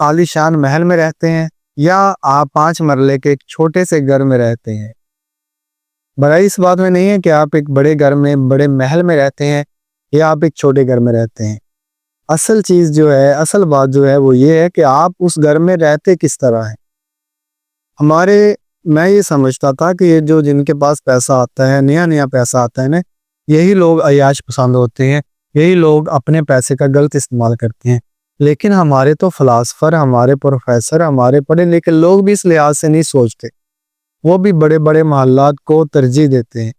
عالیشان محل میں رہتے ہیں یا آپ 5 مرلے کے ایک چھوٹے سے گھر میں رہتے ہیں، برائی اس بات میں نہیں ہے کہ آپ ایک بڑے گھر میں بڑے محل میں رہتے ہیں یا آپ ایک چھوٹے گھر میں رہتے ہیں۔ اصل چیز جو ہے، اصل بات جو ہے وہ یہ ہے کہ آپ اس گھر میں رہتے کس طرح ہیں۔ میں یہ سمجھتا تھا کہ یہ جو جن کے پاس پیسہ آتا ہے، نیا پیسہ آتا ہے نا، یہی لوگ عیاش پسند ہوتے ہیں، یہی لوگ اپنے پیسے کا غلط استعمال کرتے ہیں۔ لیکن ہمارے تو فلاسفر، ہمارے پروفیسر، ہمارے پڑھے لکھے لوگ بھی اس لحاظ سے نہیں سوچتے، وہ بھی بڑے بڑے محلات کو ترجیح دیتے ہیں۔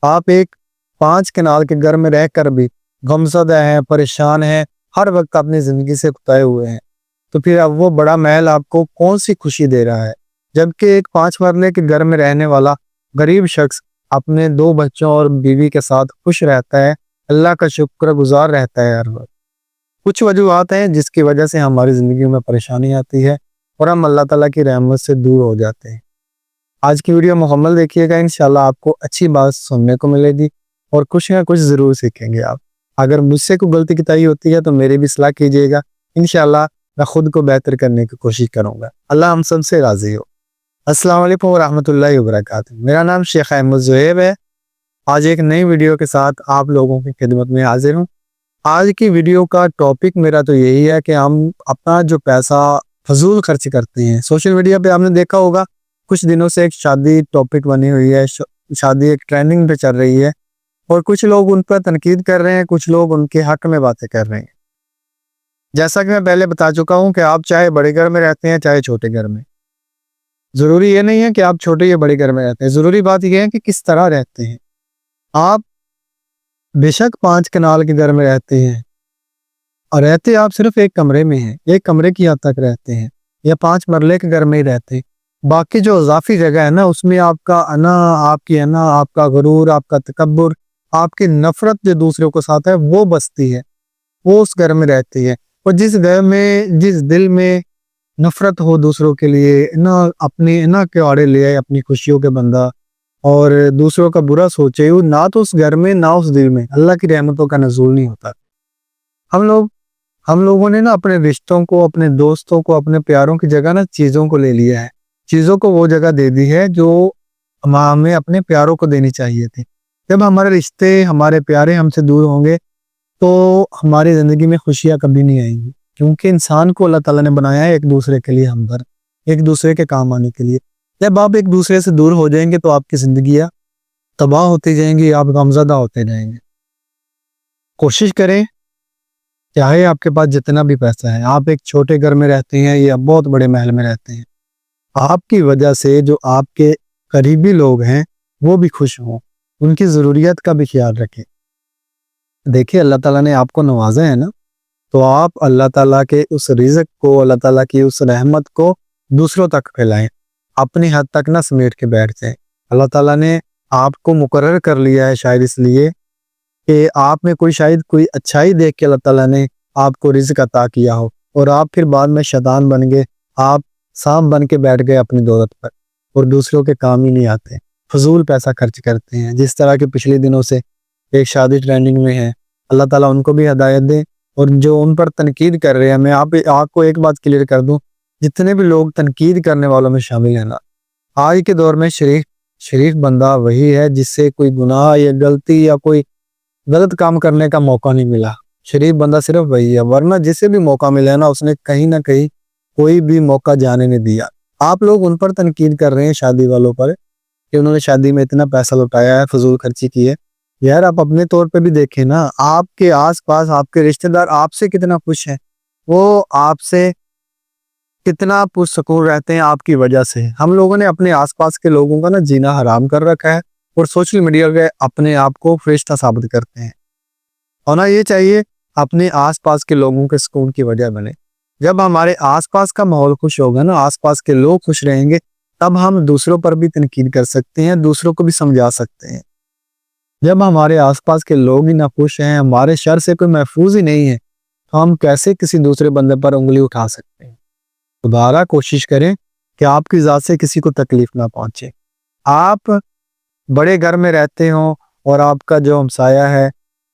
آپ ایک 5 کنال کے گھر میں رہ کر بھی غمزدہ ہیں، پریشان ہیں، ہر وقت اپنی زندگی سے کتائے ہوئے ہیں، تو پھر اب وہ بڑا محل آپ کو کون سی خوشی دے رہا ہے؟ جبکہ ایک 5 مرلے کے گھر میں رہنے والا غریب شخص اپنے 2 بچوں اور بیوی کے ساتھ خوش رہتا ہے، اللہ کا شکر گزار رہتا ہے ہر وقت۔ کچھ وجوہات ہیں جس کی وجہ سے ہماری زندگی میں پریشانی آتی ہے اور ہم اللہ تعالیٰ کی رحمت سے دور ہو جاتے ہیں۔ آج کی ویڈیو مکمل دیکھیے گا، انشاءاللہ آپ کو اچھی بات سننے کو ملے گی اور کچھ نہ کچھ ضرور سیکھیں گے آپ۔ اگر مجھ سے کوئی غلطی کتائی ہوتی ہے تو میری بھی اصلاح کیجیے گا، انشاءاللہ میں خود کو بہتر کرنے کی کوشش کروں گا۔ اللہ ہم سب سے راضی ہو۔ السلام علیکم ورحمۃ اللہ وبرکاتہ۔ میرا نام شیخ احمد زہیب ہے۔ آج ایک نئی ویڈیو کے ساتھ آپ لوگوں کی خدمت میں حاضر ہوں۔ آج کی ویڈیو کا ٹاپک میرا تو یہی ہے کہ ہم اپنا جو پیسہ فضول خرچ کرتے ہیں۔ سوشل میڈیا پہ آپ نے دیکھا ہوگا کچھ دنوں سے ایک شادی ٹاپک بنی ہوئی ہے، شادی ایک ٹرینڈنگ پہ چل رہی ہے اور کچھ لوگ ان پر تنقید کر رہے ہیں، کچھ لوگ ان کے حق میں باتیں کر رہے ہیں۔ جیسا کہ میں پہلے بتا چکا ہوں کہ آپ چاہے بڑے گھر میں رہتے ہیں چاہے چھوٹے گھر میں، ضروری یہ نہیں ہے کہ آپ چھوٹے یا بڑے گھر میں رہتے ہیں، ضروری بات یہ ہے کہ کس طرح رہتے ہیں۔ آپ بے شک 5 کنال کے گھر میں رہتے ہیں اور رہتے آپ صرف ایک کمرے میں ہیں، ایک کمرے کی حد تک رہتے ہیں یا 5 مرلے کے گھر میں ہی رہتے ہیں، باقی جو اضافی جگہ ہے نا اس میں آپ کا انا، آپ کا غرور، آپ کا تکبر، آپ کی نفرت جو دوسروں کے ساتھ ہے وہ بستی ہے، وہ اس گھر میں رہتی ہے۔ اور جس گھر میں، جس دل میں نفرت ہو دوسروں کے لیے، اپنے کے آڑے لے آئے اپنی خوشیوں کے بندہ اور دوسروں کا برا سوچے، نہ تو اس گھر میں نہ اس دل میں اللہ کی رحمتوں کا نزول نہیں ہوتا۔ ہم لوگوں نے نا اپنے رشتوں کو، اپنے دوستوں کو، اپنے پیاروں کی جگہ نا چیزوں کو لے لیا ہے، چیزوں کو وہ جگہ دے دی ہے جو ہمیں اپنے پیاروں کو دینی چاہیے تھی۔ جب ہمارے رشتے، ہمارے پیارے ہم سے دور ہوں گے تو ہماری زندگی میں خوشیاں کبھی نہیں آئیں گی، کیونکہ انسان کو اللہ تعالیٰ نے بنایا ہے ایک دوسرے کے لیے ہمدرد، ایک دوسرے کے کام آنے کے لیے۔ جب آپ ایک دوسرے سے دور ہو جائیں گے تو آپ کی زندگیاں تباہ ہوتی جائیں گی، آپ غمزدہ ہوتے جائیں گے۔ کوشش کریں، چاہے آپ کے پاس جتنا بھی پیسہ ہے، آپ ایک چھوٹے گھر میں رہتے ہیں یا بہت بڑے محل میں رہتے ہیں، آپ کی وجہ سے جو آپ کے قریبی لوگ ہیں وہ بھی خوش ہوں، ان کی ضروریات کا بھی خیال رکھیں۔ دیکھیں اللہ تعالیٰ نے آپ کو نوازا ہے نا، تو آپ اللہ تعالیٰ کے اس رزق کو، اللہ تعالیٰ کی اس رحمت کو دوسروں تک پھیلائیں، اپنی حد تک نہ سمیٹ کے بیٹھ جائیں۔ اللہ تعالیٰ نے آپ کو مقرر کر لیا ہے شاید اس لیے کہ آپ میں شاید کوئی اچھائی دیکھ کے اللہ تعالیٰ نے آپ کو رزق عطا کیا ہو، اور آپ پھر بعد میں شیطان بن گئے، آپ سانپ بن کے بیٹھ گئے اپنی دولت پر اور دوسروں کے کام ہی نہیں آتے، فضول پیسہ خرچ کرتے ہیں۔ جس طرح کے پچھلے دنوں سے ایک شادی ٹرینڈنگ میں ہے، اللہ تعالیٰ ان کو بھی ہدایت دے، اور جو ان پر تنقید کر رہے ہیں، میں آپ کو ایک بات کلیئر کر دوں، جتنے بھی لوگ تنقید کرنے والوں میں شامل ہیں نا، آج کے دور میں شریف بندہ وہی ہے جس سے کوئی گناہ یا غلطی یا کوئی غلط کام کرنے کا موقع نہیں ملا۔ شریف بندہ صرف وہی ہے، ورنہ جسے بھی موقع ملا نا اس نے کہیں نہ کہیں کوئی بھی موقع جانے نہیں دیا۔ آپ لوگ ان پر تنقید کر رہے ہیں شادی والوں پر کہ انہوں نے شادی میں اتنا پیسہ لٹایا ہے، فضول خرچی کی ہے۔ یار آپ اپنے طور پہ بھی دیکھیں نا، آپ کے آس پاس آپ کے رشتہ دار آپ سے کتنا خوش ہیں، وہ آپ سے کتنا پرسکون رہتے ہیں آپ کی وجہ سے۔ ہم لوگوں نے اپنے آس پاس کے لوگوں کا نا جینا حرام کر رکھا ہے اور سوشل میڈیا پہ اپنے آپ کو فرشتہ ثابت کرتے ہیں۔ ہونا یہ چاہیے اپنے آس پاس کے لوگوں کے سکون کی وجہ بنے۔ جب ہمارے آس پاس کا ماحول خوش ہوگا نا، آس پاس کے لوگ خوش رہیں گے، تب ہم دوسروں پر بھی تنقید کر سکتے ہیں، دوسروں کو بھی سمجھا سکتے ہیں۔ جب ہمارے آس پاس کے لوگ ہی نہ خوش ہیں، ہمارے شر سے کوئی محفوظ ہی نہیں ہے، تو ہم کیسے کسی دوسرے بندے پر انگلی اٹھا سکتے ہیں؟ دوبارہ کوشش کریں کہ آپ کی ذات سے کسی کو تکلیف نہ پہنچے۔ آپ بڑے گھر میں رہتے ہوں اور آپ کا جو ہمسایہ ہے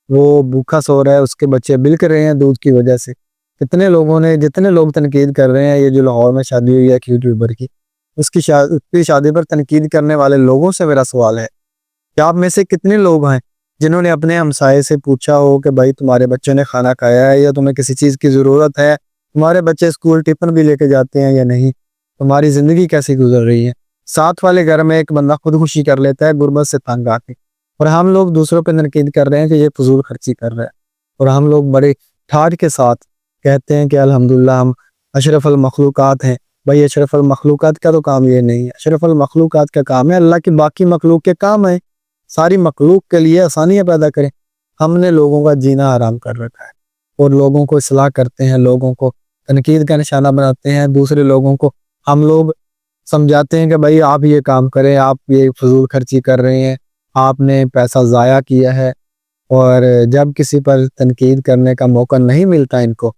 وہ بھوکا سو رہا ہے، اس کے بچے بلک رہے ہیں دودھ کی وجہ سے، کتنے لوگوں نے، جتنے لوگ تنقید کر رہے ہیں، یہ جو لاہور میں شادی ہوئی ہے ایک یوٹیوبر کی، اس کی شادی پر تنقید کرنے والے لوگوں سے میرا سوال ہے کہ آپ میں سے کتنے لوگ ہیں جنہوں نے اپنے ہمسائے سے پوچھا ہو کہ بھائی تمہارے بچوں نے کھانا کھایا ہے، یا تمہیں کسی چیز کی ضرورت ہے، تمہارے بچے اسکول ٹفن بھی لے کے جاتے ہیں یا نہیں، تمہاری زندگی کیسی گزر رہی ہے۔ ساتھ والے گھر میں ایک بندہ خودکشی کر لیتا ہے غربت سے تنگ آ کے، اور ہم لوگ دوسروں پہ تنقید کر رہے ہیں کہ یہ فضول خرچی کر رہا ہے، اور ہم لوگ بڑے ٹھاٹھ کے ساتھ کہتے ہیں کہ الحمدللہ ہم اشرف المخلوقات ہیں۔ بھائی اشرف المخلوقات کا تو کام یہ نہیں ہے، اشرف المخلوقات کا کام ہے اللہ کی باقی مخلوق کے کام ہے، ساری مخلوق کے لیے آسانیاں پیدا کریں۔ ہم نے لوگوں کا جینا حرام کر رکھا ہے، اور لوگوں کو اصلاح کرتے ہیں، لوگوں کو تنقید کا نشانہ بناتے ہیں، دوسرے لوگوں کو ہم لوگ سمجھاتے ہیں کہ بھائی آپ یہ کام کریں، آپ یہ فضول خرچی کر رہے ہیں، آپ نے پیسہ ضائع کیا ہے۔ اور جب کسی پر تنقید کرنے کا موقع نہیں ملتا ان کو،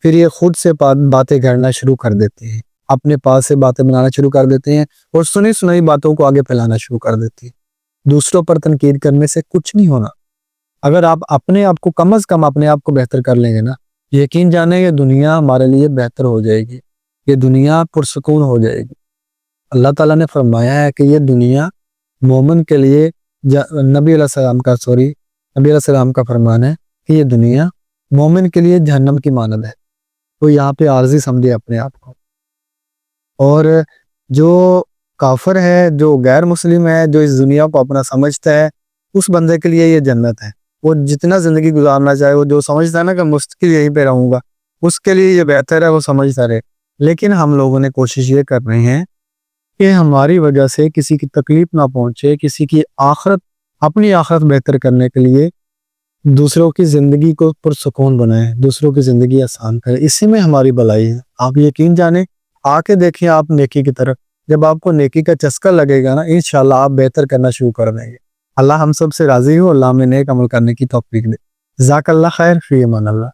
پھر یہ خود سے باتیں گھڑنا شروع کر دیتے ہیں، اپنے پاس سے باتیں بنانا شروع کر دیتے ہیں، اور سنی سنائی باتوں کو آگے پھیلانا شروع کر دیتے ہیں۔ دوسروں پر تنقید کرنے سے کچھ نہیں ہونا۔ اگر آپ اپنے آپ کو کم از کم اپنے آپ کو بہتر کر لیں گے نا، یقین جانیں یہ دنیا ہمارے لیے بہتر ہو جائے گی، یہ دنیا پرسکون ہو جائے گی۔ اللہ تعالیٰ نے فرمایا ہے کہ یہ دنیا مومن کے لیے، نبی علیہ السلام کا فرمان ہے کہ یہ دنیا مومن کے لیے جہنم کی مانند ہے۔ تو یہاں پہ عارضی سمجھے اپنے آپ کو۔ اور جو کافر ہے، جو غیر مسلم ہے، جو اس دنیا کو اپنا سمجھتا ہے، اس بندے کے لیے یہ جنت ہے۔ وہ جتنا زندگی گزارنا چاہے، وہ جو سمجھتا ہے نا کہ مستقل یہیں پہ رہوں گا، اس کے لیے یہ بہتر ہے، وہ سمجھتا رہے۔ لیکن ہم لوگوں نے کوشش یہ کر رہے ہیں کہ ہماری وجہ سے کسی کی تکلیف نہ پہنچے، کسی کی آخرت، اپنی آخرت بہتر کرنے کے لیے دوسروں کی زندگی کو پرسکون بنائیں، دوسروں کی زندگی آسان کریں۔ اسی میں ہماری بھلائی ہے۔ آپ یقین جانیں، آ کے دیکھیں آپ نیکی کی طرف، جب آپ کو نیکی کا چسکا لگے گا نا، انشاءاللہ آپ بہتر کرنا شروع کر دیں گے۔ اللہ ہم سب سے راضی ہو، اللہ ہمیں نیک عمل کرنے کی توفیق دے۔ جزاک اللہ خیر، فی امان اللہ۔